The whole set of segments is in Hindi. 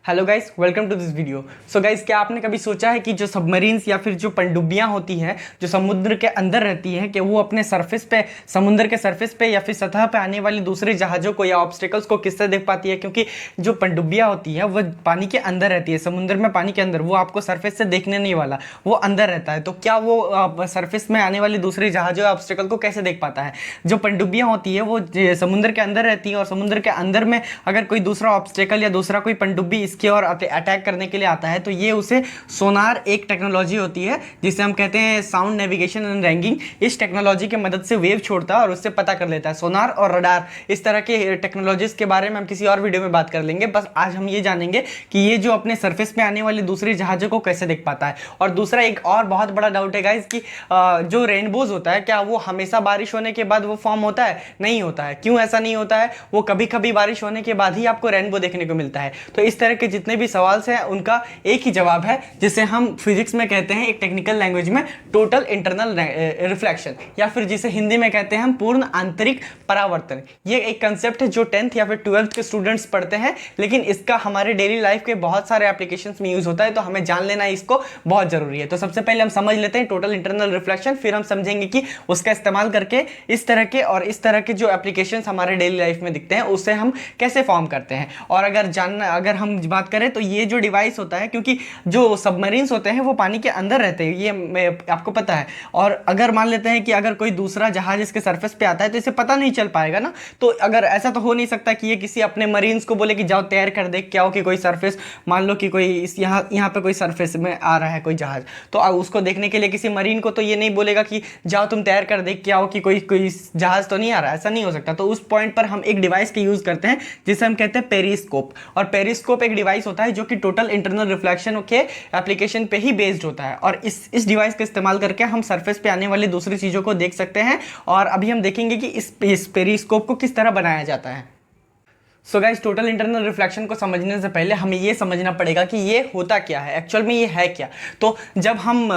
Hello guys, welcome to this video. So guys, क्या आपने कभी सोचा है कि जो सबमरीन्स या फिर जो पनडुब्बियां होती हैं जो समुद्र के अंदर रहती हैं, कि वो अपने सरफेस पे, समुद्र के सरफेस पे या फिर सतह पे आने वाली दूसरे जहाज़ों को या ऑब्स्टेकल्स को किससे देख पाती है? क्योंकि जो पनडुब्बियां होती है वो पानी के अंदर रहती है, समुद्र में पानी के अंदर, वो आपको सरफेस से देखने नहीं वाला, वो अंदर रहता है। तो क्या वो सरफेस में आने वाली दूसरी जहाज़ों या ऑब्स्टेकल को कैसे देख पाता है? जो पनडुब्बियां होती है वो समुद्र के अंदर रहती हैं, और समुद्र के अंदर में अगर कोई दूसरा ऑब्स्टेकल या दूसरा कोई पनडुब्बी इसकी ओर अटैक करने के लिए आता है, तो ये उसे सोनार, एक टेक्नोलॉजी होती है जिसे हम कहते हैं साउंड नेविगेशन एंड रैंगिंग, इस टेक्नोलॉजी की मदद से वेव छोड़ता है और उससे पता कर लेता है। सोनार और रडार, इस तरह के टेक्नोलॉजीज के बारे में हम किसी और वीडियो में बात कर लेंगे। बस आज हम ये जानेंगे कि ये जो अपने सरफेस पे आने वाली दूसरी जहाज़ों को कैसे देख पाता है। और दूसरा एक और बहुत बड़ा डाउट है गाइस कि जो रेनबोज होता है, क्या वो हमेशा बारिश होने के बाद वो फॉर्म होता है? नहीं होता है। क्यों ऐसा नहीं होता है? वो कभी कभी बारिश होने के बाद ही आपको रेनबो देखने को मिलता है। तो इस तरह के जितने भी सवाल हैं उनका एक ही जवाब है, जिसे हम फिजिक्स में कहते हैं, एक टेक्निकल लैंग्वेज में, टोटल इंटरनल रिफ्लेक्शन, या फिर जिसे हिंदी में कहते हैं हम पूर्ण आंतरिक परावर्तन। ये एक कंसेप्ट है जो 10th या फिर 12th के स्टूडेंट्स पढ़ते हैं, लेकिन इसका हमारे डेली लाइफ के बहुत सारे एप्लीकेशंस में यूज होता है, तो हमें जान लेना इसको बहुत जरूरी है। तो सबसे पहले हम समझ लेते हैं टोटल इंटरनल रिफ्लेक्शन, फिर हम समझेंगे कि उसका इस्तेमाल करके इस तरह के और इस तरह के जो एप्लीकेशंस हमारे डेली लाइफ में दिखते हैं उसे हम कैसे फॉर्म करते हैं। और अगर हम बात करें तो ये जो डिवाइस होता है, क्योंकि जो सबमरीन्स होते हैं वो पानी के अंदर रहते हैं, ये आपको पता है। और अगर मान लेते हैं कि अगर कोई दूसरा जहाज इसके सरफेस पे आता है तो इसे पता नहीं चल पाएगा ना। तो अगर ऐसा तो हो नहीं सकता कि ये किसी अपने मरीन्स को बोले कि जाओ तैर कर देख क्या हो, कि कोई सरफेस, मान लो कि कोई इस यहाँ पे कोई सरफेस में आ रहा है कोई जहाज, तो उसको देखने के लिए किसी मरीन को तो ये नहीं बोलेगा कि जाओ तुम तैर कर देख क्या हो, कि कोई जहाज तो नहीं आ रहा, ऐसा नहीं हो सकता। तो उस पॉइंट पर हम एक डिवाइस का यूज करते हैं जिसे हम कहते हैं पेरिस्कोप। और पेरिस्कोप एक डिवाइस होता है जो कि टोटल इंटरनल रिफ्लेक्शन के एप्लीकेशन पे ही बेस्ड होता है, और इस डिवाइस का इस्तेमाल करके हम सरफेस पे आने वाली दूसरी चीज़ों को देख सकते हैं। और अभी हम देखेंगे कि इस पेरिस्कोप को किस तरह बनाया जाता है। So guys, total internal reflection को समझने से पहले हमें ये समझना पड़ेगा कि ये होता क्या है, एक्चुअल में ये है क्या। तो जब हम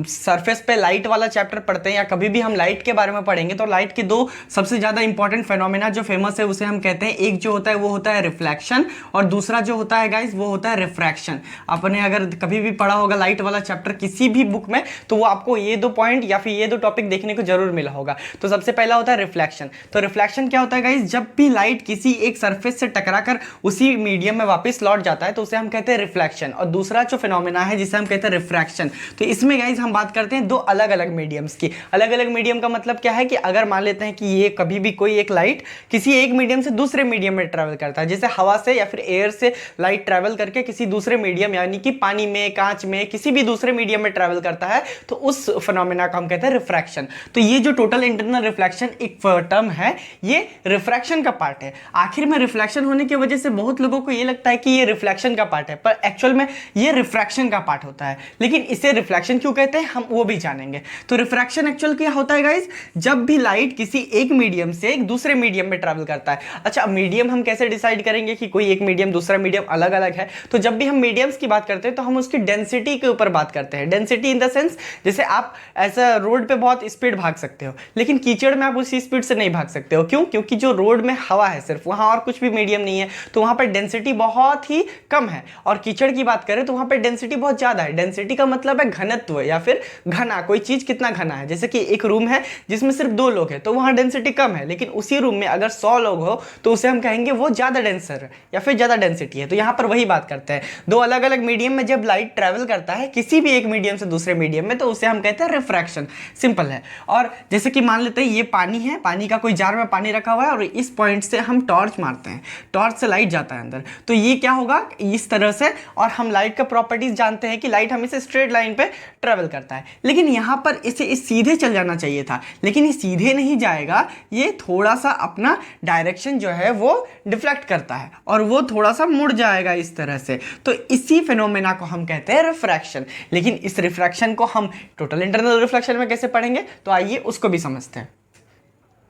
सरफेस पे लाइट वाला चैप्टर पढ़ते हैं या कभी भी हम लाइट के बारे में पढ़ेंगे, तो लाइट के दो सबसे ज़्यादा इंपॉर्टेंट फेनोमेना जो फेमस है उसे हम कहते हैं, एक जो होता है वो होता है रिफ्लेक्शन, और दूसरा जो होता है गाइस वो होता है रिफ्रैक्शन। आपने अगर कभी भी पढ़ा होगा लाइट वाला चैप्टर किसी भी बुक में, तो वो आपको ये दो पॉइंट या फिर ये दो टॉपिक देखने को जरूर मिला होगा। तो सबसे पहला होता है रिफ्लेक्शन। तो रिफ्लेक्शन क्या होता है गाइस? जब भी लाइट किसी एक सरफेस से टकराकर उसी मीडियम में वापस लौट जाता है तो उसे हम कहते हैं रिफ्लेक्शन। और दूसरा जो फिनोमेना है जिसे हम कहते हैं रिफ्रैक्शन। तो इसमें गाइस हम बात करते हैं दो अलग अलग मीडियम्स की। अलग अलग मीडियम का मतलब क्या है कि अगर मान लेते हैं कि ये कभी भी कोई एक लाइट किसी एक मीडियम से दूसरे मीडियम में ट्रैवल करता है, जैसे हवा से या फिर एयर से लाइट ट्रैवल करके किसी दूसरे मीडियम, यानी कि पानी में, कांच में, किसी भी दूसरे मीडियम में ट्रैवल करता है, तो उस फिनोमेना को हम कहते हैं रिफ्रैक्शन। तो ये जो टोटल इंटरनल रिफ्लेक्शन एक टर्म है, ये रिफ्रैक्शन का पार्ट है। आखिर में रिफ्लेक्शन होने की वजह से बहुत लोगों को ये लगता है कि ये रिफ्लेक्शन का पार्ट है, पर एक्चुअल में ये रिफ्रैक्शन का पार्ट होता है। लेकिन इसे रिफ्लेक्शन क्यों कहते हैं हम वो भी जानेंगे। तो रिफ्रैक्शन एक्चुअल क्या होता है गाइस? जब भी लाइट किसी एक मीडियम से एक दूसरे मीडियम में ट्रैवल करता है। अच्छा, मीडियम हम कैसे डिसाइड करेंगे कि कोई एक मीडियम दूसरा मीडियम अलग अलग है? तो जब भी हम मीडियम्स की बात करते हैं तो हम उसकी डेंसिटी के ऊपर बात करते हैं। डेंसिटी इन द सेंस, जैसे आप ऐसा रोड पे बहुत स्पीड भाग सकते हो, लेकिन कीचड़ में आप उसी स्पीड से नहीं भाग सकते हो। क्यों? क्योंकि जो रोड में हवा है सिर्फ, वहां और कुछ भी मीडियम नहीं है, तो वहां पर डेंसिटी बहुत ही कम है। और कीचड़ की बात करें तो वहां पर डेंसिटी बहुत ज्यादा है। डेंसिटी का मतलब है घनत्व या फिर घना, कोई चीज कितना घना है। जैसे कि एक रूम है जिसमें सिर्फ 2 लोग हैं, तो वहां डेंसिटी कम है, लेकिन उसी रूम में अगर 100 लोग हो तो उसे हम कहेंगे वो ज्यादा डेंसर है या फिर ज्यादा डेंसिटी है। तो यहां पर वही बात करते हैं, दो अलग अलग मीडियम में जब लाइट ट्रेवल करता है किसी भी एक मीडियम से दूसरे मीडियम में, तो उसे हम कहते हैं रिफ्रैक्शन। सिंपल है। और जैसे कि मान लेते हैं ये पानी है, पानी का कोई जार में पानी रखा हुआ है, और इस पॉइंट से हम टॉर्च मारते हैं, टॉर्च से लाइट जाता है अंदर, तो ये क्या होगा इस तरह से। और हम लाइट का प्रॉपर्टीज जानते हैं कि लाइट हमेशा स्ट्रेट लाइन पे ट्रेवल करता है, लेकिन यहां पर इसे सीधे चल जाना चाहिए था, लेकिन ये सीधे नहीं जाएगा, ये थोड़ा सा अपना डायरेक्शन जो है वो डिफ्लेक्ट करता है और वो थोड़ा सा मुड़ जाएगा इस तरह से। तो इसी फिनोमेना को हम कहते हैं रिफ्रैक्शन। लेकिन इस रिफ्रैक्शन को हम टोटल इंटरनल रिफ्लेक्शन में कैसे पढ़ेंगे, तो आइए उसको भी समझते हैं।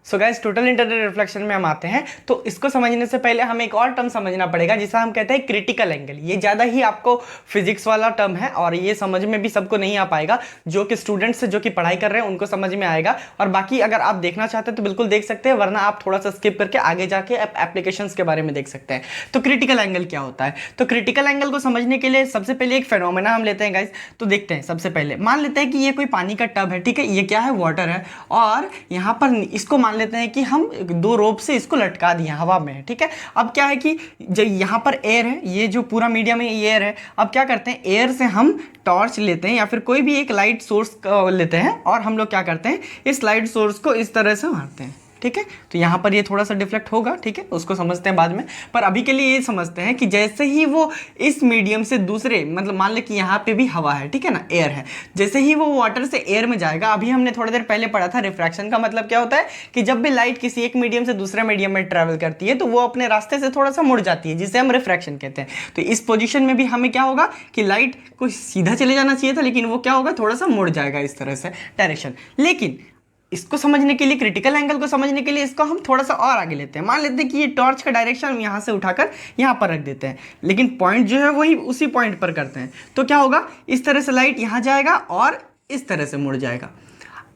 So guys total internal reflection में हम आते हैं, तो इसको समझने से पहले हमें एक और टर्म समझना पड़ेगा जिसे हम कहते हैं क्रिटिकल एंगल। ये ज़्यादा ही आपको फिजिक्स वाला टर्म है और ये समझ में भी सबको नहीं आ पाएगा। जो कि स्टूडेंट्स जो कि पढ़ाई कर रहे हैं उनको समझ में आएगा, और बाकी अगर आप देखना चाहते हैं तो बिल्कुल देख सकते हैं, वरना आप थोड़ा सा स्किप करके आगे जाके एप्लीकेशंस के बारे में देख सकते हैं। तो क्रिटिकल एंगल क्या होता है? तो क्रिटिकल एंगल को समझने के लिए सबसे पहले एक फेनोमेना हम लेते हैं गाइस। तो देखते हैं, सबसे पहले मान लेते हैं कि ये कोई पानी का टब है, ठीक है, ये क्या है, वाटर है, और यहाँ पर इसको मान लेते हैं कि हम 2 रोप से इसको लटका दिए हवा में, ठीक है। अब क्या है कि जो यहाँ पर एयर है, ये जो पूरा मीडियम है ये एयर है। अब क्या करते हैं, एयर से हम टॉर्च लेते हैं या फिर कोई भी एक लाइट सोर्स लेते हैं, और हम लोग क्या करते हैं, इस लाइट सोर्स को इस तरह से मारते हैं, ठीक है। तो यहाँ पर ये थोड़ा सा डिफ्लेक्ट होगा, ठीक है, उसको समझते हैं बाद में। पर अभी के लिए ये समझते हैं कि जैसे ही वो इस मीडियम से दूसरे, मतलब मान ले कि यहाँ पे भी हवा है, ठीक है ना, एयर है, जैसे ही वो वाटर से एयर में जाएगा, अभी हमने थोड़ी देर पहले पढ़ा था रिफ्रैक्शन का मतलब क्या होता है कि जब भी लाइट किसी एक मीडियम से दूसरे मीडियम में ट्रैवल करती है तो वो अपने रास्ते से थोड़ा सा मुड़ जाती है, जिसे हम रिफ्रैक्शन कहते हैं। तो इस पोजिशन में भी हमें क्या होगा कि लाइट को सीधा चले जाना चाहिए था, लेकिन वो क्या होगा, थोड़ा सा मुड़ जाएगा इस तरह से डायरेक्शन। लेकिन इसको समझने के लिए, क्रिटिकल एंगल को समझने के लिए, इसको हम थोड़ा सा और आगे लेते हैं। मान लेते हैं कि ये टॉर्च का डायरेक्शन हम यहाँ से उठाकर यहाँ पर रख देते हैं, लेकिन पॉइंट जो है वही उसी पॉइंट पर करते हैं। तो क्या होगा, इस तरह से लाइट यहाँ जाएगा और इस तरह से मुड़ जाएगा।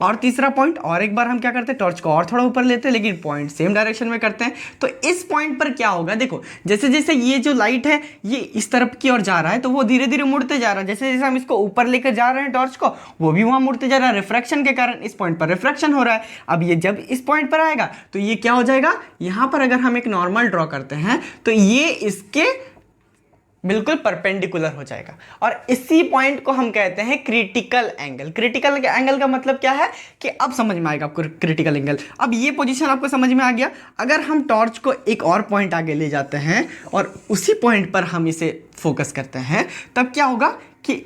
और तीसरा पॉइंट, और एक बार हम क्या करते हैं, टॉर्च को और थोड़ा ऊपर लेते हैं, लेकिन पॉइंट सेम डायरेक्शन में करते हैं। तो इस पॉइंट पर क्या होगा, देखो जैसे जैसे ये जो लाइट है ये इस तरफ की ओर जा रहा है, तो वो धीरे धीरे मुड़ते जा रहा है। जैसे जैसे हम इसको ऊपर लेकर जा रहे हैं टॉर्च को, वो भी वहाँ मुड़ते जा रहा है। रिफ्रैक्शन के कारण इस पॉइंट पर रिफ्रैक्शन हो रहा है। अब ये जब इस पॉइंट पर आएगा तो ये क्या हो जाएगा, यहाँ पर अगर हम एक नॉर्मल ड्रॉ करते हैं तो ये इसके बिल्कुल परपेंडिकुलर हो जाएगा, और इसी पॉइंट को हम कहते हैं क्रिटिकल एंगल। क्रिटिकल एंगल का मतलब क्या है कि अब समझ में आएगा आपको क्रिटिकल एंगल। अब ये पोजीशन आपको समझ में आ गया। अगर हम टॉर्च को एक और पॉइंट आगे ले जाते हैं और उसी पॉइंट पर हम इसे फोकस करते हैं, तब क्या होगा कि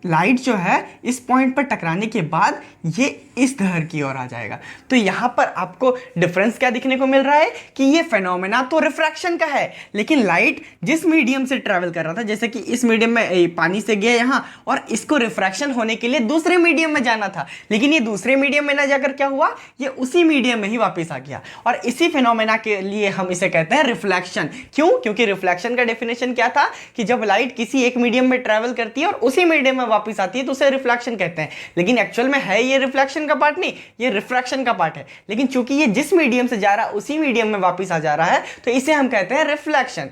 लाइट जो है इस पॉइंट पर टकराने के बाद ये इस धर की ओर आ जाएगा। तो यहाँ पर आपको डिफरेंस क्या दिखने को मिल रहा है कि ये फेनोमेना तो रिफ्रैक्शन का है, लेकिन लाइट जिस मीडियम से ट्रैवल कर रहा था, जैसे कि इस मीडियम में पानी से गया यहाँ, और इसको रिफ्रैक्शन होने के लिए दूसरे मीडियम में जाना था, लेकिन ये दूसरे मीडियम में ना जाकर क्या हुआ, ये उसी मीडियम में ही वापस आ गया। और इसी फेनोमेना के लिए हम इसे कहते हैं रिफ्लेक्शन। क्यों? क्योंकि रिफ्लेक्शन का डेफिनेशन क्या था कि जब लाइट किसी एक मीडियम में ट्रैवल करती है और उसी मीडियम में वापस आती है तो उसे रिफ्लेक्शन कहते हैं। लेकिन एक्चुअल में है ये रिफ्लेक्शन का पार्ट नहीं, ये रिफ्रैक्शन का पार्ट है। लेकिन चूंकि ये जिस मीडियम से जा रहा है उसी मीडियम में वापस आ जा रहा है, तो इसे हम कहते हैं रिफ्लेक्शन।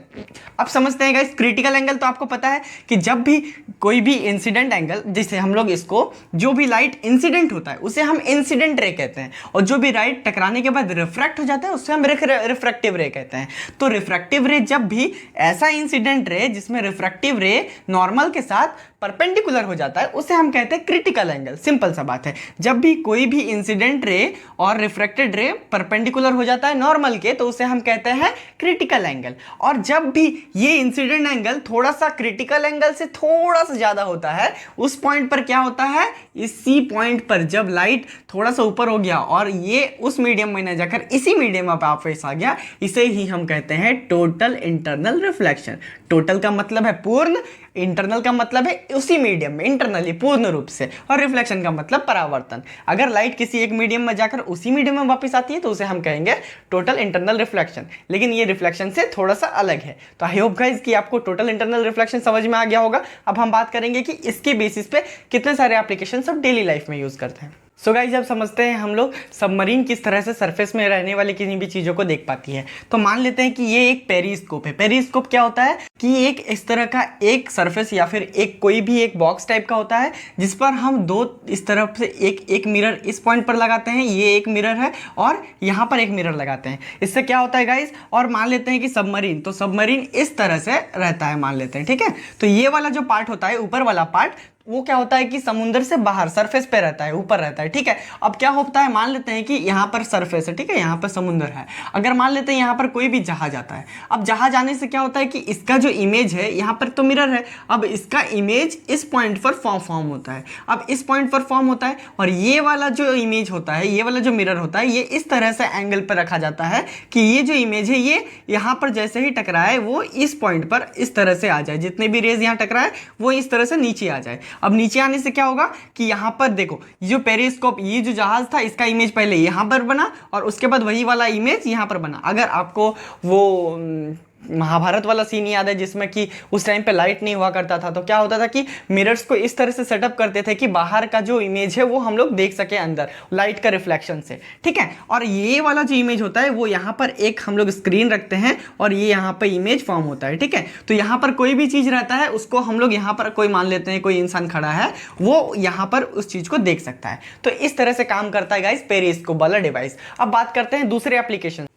अब समझते हैं गाइस क्रिटिकल एंगल। तो आपको पता है कि जब भी कोई भी इंसिडेंट एंगल, जिसे हम लोग इसको, जो भी लाइट इंसिडेंट होता है उसे हम इंसिडेंट रे कहते हैं, और जो भी लाइट टकराने के बाद रिफ्रैक्ट हो जाता है उससे हम रिफ्रैक्टिव रे कहते हैं। तो रिफ्रैक्टिव रे जब भी ऐसा इंसिडेंट रे जिसमें रिफ्रैक्टिव रे नॉर्मल के साथ परपेंडिकुलर हो जाता है, उसे हम कहते हैं क्रिटिकल एंगल। सिंपल सा बात है, जब भी कोई भी इंसिडेंट रे और रिफ्रैक्टेड रे परपेंडिकुलर हो जाता है नॉर्मल के, तो उसे हम कहते हैं क्रिटिकल एंगल। और जब भी ये इंसिडेंट एंगल थोड़ा सा क्रिटिकल एंगल से थोड़ा सा ज्यादा होता है, उस पॉइंट पर क्या होता है, इसी पॉइंट पर जब लाइट थोड़ा सा ऊपर हो गया और ये उस मीडियम में न जाकर इसी मीडियम में वापस आ गया, इसे ही हम कहते हैं टोटल इंटरनल रिफ्लेक्शन। टोटल का मतलब है पूर्ण, इंटरनल का मतलब है उसी मीडियम में इंटरनली पूर्ण रूप से, और रिफ्लेक्शन का मतलब परावर्तन। अगर लाइट किसी एक मीडियम में जाकर उसी मीडियम में वापस आती है तो उसे हम कहेंगे टोटल इंटरनल रिफ्लेक्शन। लेकिन ये रिफ्लेक्शन से थोड़ा सा अलग है। तो आई होप गाइस कि आपको टोटल इंटरनल रिफ्लेक्शन समझ में आ गया होगा। अब हम बात करेंगे कि इसके बेसिस पे कितने सारे एप्लीकेशन सब डेली लाइफ में यूज करते हैं। सो गाइस जब समझते हैं हम लोग सबमरीन किस तरह से सरफेस में रहने वाली किसी भी चीज़ों को देख पाती है। तो मान लेते हैं कि ये एक पेरिस्कोप है। पेरिस्कोप क्या होता है कि एक इस तरह का एक सरफेस या फिर एक कोई भी एक बॉक्स टाइप का होता है, जिस पर हम दो इस तरफ से एक मिरर इस पॉइंट पर लगाते हैं, ये एक मिरर है, और यहाँ पर एक मिरर लगाते हैं। इससे क्या होता है गाइस, और मान लेते हैं कि सबमरीन, तो सबमरीन इस तरह से रहता है मान लेते हैं, ठीक है। तो ये वाला जो पार्ट होता है, ऊपर वाला पार्ट, वो क्या होता है कि समुद्र से बाहर सरफेस पे रहता है, ऊपर रहता है, ठीक है। अब क्या होता है, मान लेते हैं कि यहाँ पर सरफेस है, ठीक है, यहाँ पर समुद्र है। अगर मान लेते हैं यहाँ पर कोई भी जहाज आता है, अब जहाज आने से क्या होता है कि इसका जो इमेज है, यहाँ पर तो मिरर है, अब इसका इमेज इस पॉइंट पर फॉर्म होता है। अब इस पॉइंट पर फॉर्म होता है, और ये वाला जो इमेज होता है, ये वाला जो मिरर होता है, ये इस तरह से एंगल पर रखा जाता है कि ये जो इमेज है ये यहाँ पर जैसे ही टकराए वो इस पॉइंट पर इस तरह से आ जाए, जितने भी रेज यहाँ टकराए वो इस तरह से नीचे आ जाए। अब नीचे आने से क्या होगा कि यहाँ पर देखो, ये जो पेरिस्कोप, ये जो जहाज था, इसका इमेज पहले यहाँ पर बना और उसके बाद वही वाला इमेज यहाँ पर बना। अगर आपको वो महाभारत वाला सीन याद है जिसमें कि उस टाइम पे लाइट नहीं हुआ करता था, तो क्या होता था कि मिरर्स को इस तरह से सेटअप करते थे कि बाहर का जो इमेज है वो हम लोग देख सके अंदर लाइट का रिफ्लेक्शन से, ठीक है। और ये वाला जो इमेज होता है वो यहाँ पर एक हम लोग स्क्रीन रखते हैं और ये यहाँ पर इमेज फॉर्म होता है, ठीक है। तो यहाँ पर कोई भी चीज़ रहता है उसको हम लोग यहाँ पर कोई मान लेते हैं कोई इंसान खड़ा है, वो यहाँ पर उस चीज़ को देख सकता है। तो इस तरह से काम करता है गाइस पेरिस्कोप वाला डिवाइस। अब बात करते हैं दूसरे एप्लीकेशन।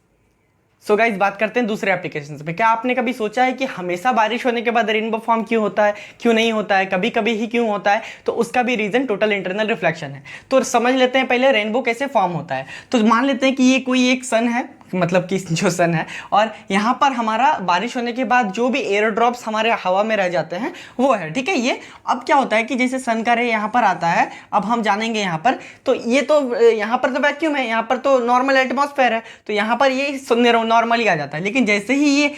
सो गाइस बात करते हैं दूसरे एप्लीकेशंस पे। क्या आपने कभी सोचा है कि हमेशा बारिश होने के बाद रेनबो फॉर्म क्यों होता है, क्यों नहीं होता है, कभी कभी ही क्यों होता है? तो उसका भी रीजन टोटल इंटरनल रिफ्लेक्शन है। तो समझ लेते हैं पहले रेनबो कैसे फॉर्म होता है। तो मान लेते हैं कि ये कोई एक सन है, मतलब कि जो सन है, और यहाँ पर हमारा बारिश होने के बाद जो भी एयर ड्रॉप्स हमारे हवा में रह जाते हैं वो है, ठीक है। ये अब क्या होता है कि जैसे सन का रे यहाँ पर आता है, अब हम जानेंगे यहाँ पर, तो ये तो यहाँ पर तो वैक्यूम है, यहाँ पर तो नॉर्मल एटमॉस्फेयर है, तो यहाँ पर ये नॉर्मली आ जाता है। लेकिन जैसे ही ये,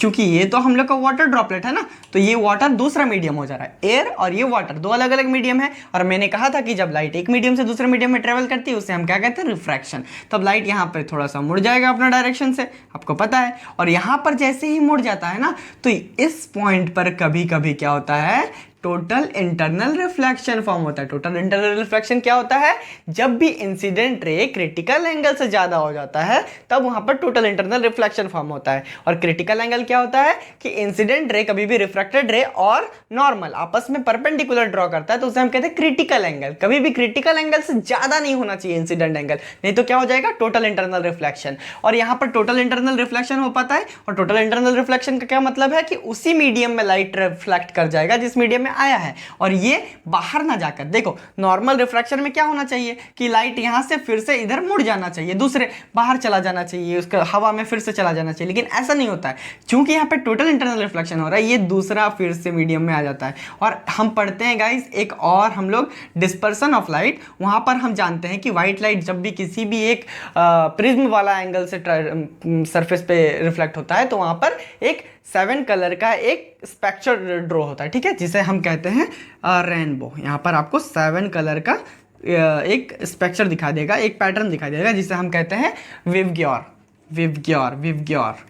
चूंकि ये तो हम लोग का वाटर ड्रॉपलेट है ना, तो ये वाटर दूसरा मीडियम हो जा रहा है, एयर और ये वाटर दो अलग अलग मीडियम है। और मैंने कहा था कि जब लाइट एक मीडियम से दूसरे मीडियम में ट्रेवल करती है उसे हम क्या कहते हैं, रिफ्रैक्शन। तब लाइट यहाँ पर थोड़ा सा मुड़ जाएगा अपना डायरेक्शन से, आपको पता है। और यहां पर जैसे ही मुड़ जाता है ना, तो इस पॉइंट पर कभी कभी क्या होता है, टोटल इंटरनल रिफ्लेक्शन फॉर्म होता है। टोटल इंटरनल रिफ्लेक्शन क्या होता है, जब भी इंसिडेंट रे क्रिटिकल एंगल से ज्यादा हो जाता है तब वहां पर टोटल इंटरनल रिफ्लेक्शन फॉर्म होता है। और क्रिटिकल एंगल क्या होता है कि इंसिडेंट रे कभी भी रिफ्रैक्टेड रे और नॉर्मल आपस में परपेंडिकुलर ड्रॉ करता है, तो उसे हम कहते हैं क्रिटिकल एंगल। कभी भी क्रिटिकल एंगल से ज्यादा नहीं होना चाहिए इंसिडेंट एंगल, नहीं तो क्या हो जाएगा, टोटल इंटरनल रिफ्लेक्शन। और यहां पर टोटल इंटरनल रिफ्लेक्शन हो पाता है। और टोटल इंटरनल रिफ्लेक्शन का क्या मतलब है कि उसी मीडियम में लाइट रिफ्लेक्ट कर जाएगा जिस मीडियम में आया है, और ये बाहर ना जाकर, देखो नॉर्मल रिफ्रैक्शन में क्या होना चाहिए कि लाइट यहां से फिर से इधर मुड़ जाना चाहिए, दूसरे बाहर चला जाना चाहिए, उसका हवा में फिर से चला जाना चाहिए, लेकिन ऐसा नहीं होता है। क्योंकि यहाँ पे टोटल इंटरनल रिफ्लेक्शन हो रहा है, ये दूसरा फिर से मीडियम में आ जाता है। और हम पढ़ते हैं गाइस एक और हम लोग डिस्पर्सन ऑफ लाइट, वहां पर हम जानते हैं कि व्हाइट लाइट जब भी किसी भी एक प्रिज्म वाला एंगल से सरफेस पे रिफ्लेक्ट होता है, तो वहां पर एक 7 कलर का एक स्पेक्ट्र ड्रॉ होता है, ठीक है, जिसे हम कहते हैं रेनबो। यहाँ पर आपको 7 कलर का एक स्पेक्ट्र दिखा देगा, एक पैटर्न दिखाई देगा, जिसे हम कहते हैं विवग्योर, विवग्योर, विवग्योर।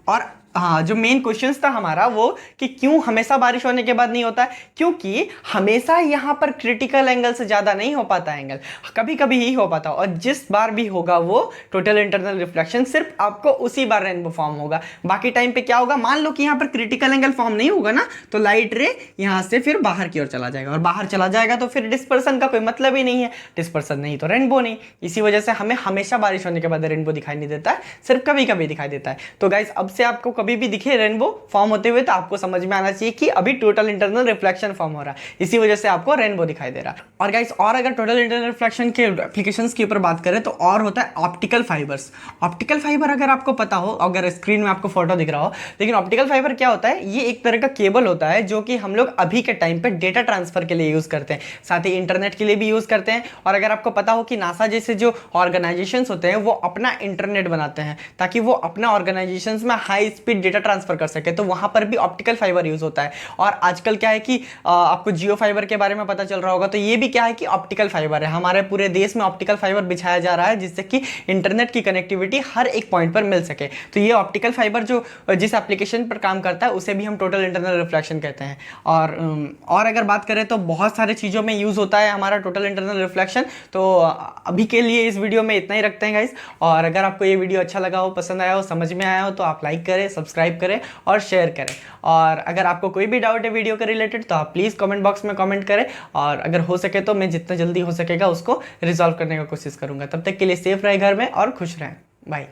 और हाँ, जो मेन क्वेश्चन था हमारा वो कि क्यों हमेशा बारिश होने के बाद नहीं होता है, क्योंकि हमेशा यहाँ पर क्रिटिकल एंगल से ज़्यादा नहीं हो पाता एंगल, कभी कभी ही हो पाता। और जिस बार भी होगा वो टोटल इंटरनल रिफ्लेक्शन, सिर्फ आपको उसी बार रेनबो फॉर्म होगा। बाकी टाइम पे क्या होगा, मान लो कि यहाँ पर क्रिटिकल एंगल फॉर्म नहीं होगा ना, तो लाइट रे यहाँ से फिर बाहर की ओर चला जाएगा, और बाहर चला जाएगा तो फिर डिस्पर्सन का कोई मतलब ही नहीं है, डिस्पर्सन नहीं तो रेनबो नहीं। इसी वजह से हमें हमेशा बारिश होने के बाद रेनबो दिखाई नहीं देता है, सिर्फ कभी कभी दिखाई देता है। तो गाइस अब से आपको कभी भी दिखे रेनबो फॉर्म होते हुए तो आपको समझ में आना चाहिए कि अभी टोटल इंटरनल रिफ्लेक्शन फॉर्म हो रहा है, इसी वजह से आपको रेनबो दिखाई दे रहा है। और गाइस और अगर टोटल इंटरनल रिफ्लेक्शन के एप्लीकेशंस के ऊपर बात करें तो और होता है ऑप्टिकल फाइबर्स। ऑप्टिकल फाइबर अगर आपको पता हो, अगर स्क्रीन में आपको फोटो दिख रहा हो, लेकिन ऑप्टिकल फाइबर क्या होता है, ये एक तरह का केबल होता है जो कि हम लोग अभी के टाइम पे डेटा ट्रांसफर के लिए यूज करते हैं, साथ ही इंटरनेट के लिए भी यूज करते हैं। और अगर आपको पता हो कि नासा जैसे जो ऑर्गेनाइजेशंस होते हैं वो अपना इंटरनेट बनाते हैं ताकि वो अपना ऑर्गेनाइजेशंस में हाई स्पीड डेटा ट्रांसफर कर सके, तो वहां पर भी ऑप्टिकल फाइबर यूज होता है। और आजकल क्या है कि आपको जियो फाइबर के बारे में पता चल रहा होगा, तो ये भी क्या है कि ऑप्टिकल फाइबर है। हमारे पूरे देश में ऑप्टिकल फाइबर बिछाया जा रहा है जिससे कि इंटरनेट की कनेक्टिविटी हर एक पॉइंट पर मिल सके। तो ये ऑप्टिकल फाइबर जो जिस एप्लीकेशन पर काम करता है उसे भी हम टोटल इंटरनल रिफ्लेक्शन कहते हैं। और अगर बात करें तो बहुत सारे चीज़ों में यूज होता है हमारा टोटल इंटरनल रिफ्लेक्शन। तो अभी के लिए इस वीडियो में इतना ही रखते हैं गाइस। और अगर आपको ये वीडियो अच्छा लगा हो, पसंद आया हो, समझ में आया हो, तो आप लाइक करें, सब्सक्राइब करें और शेयर करें। और अगर आपको कोई भी डाउट है वीडियो के रिलेटेड तो आप प्लीज़ कमेंट बॉक्स में कमेंट करें, और अगर हो सके तो मैं जितना जल्दी हो सकेगा उसको रिजॉल्व करने का कोशिश करूंगा। तब तक के लिए सेफ रहे घर में और खुश रहें। बाय।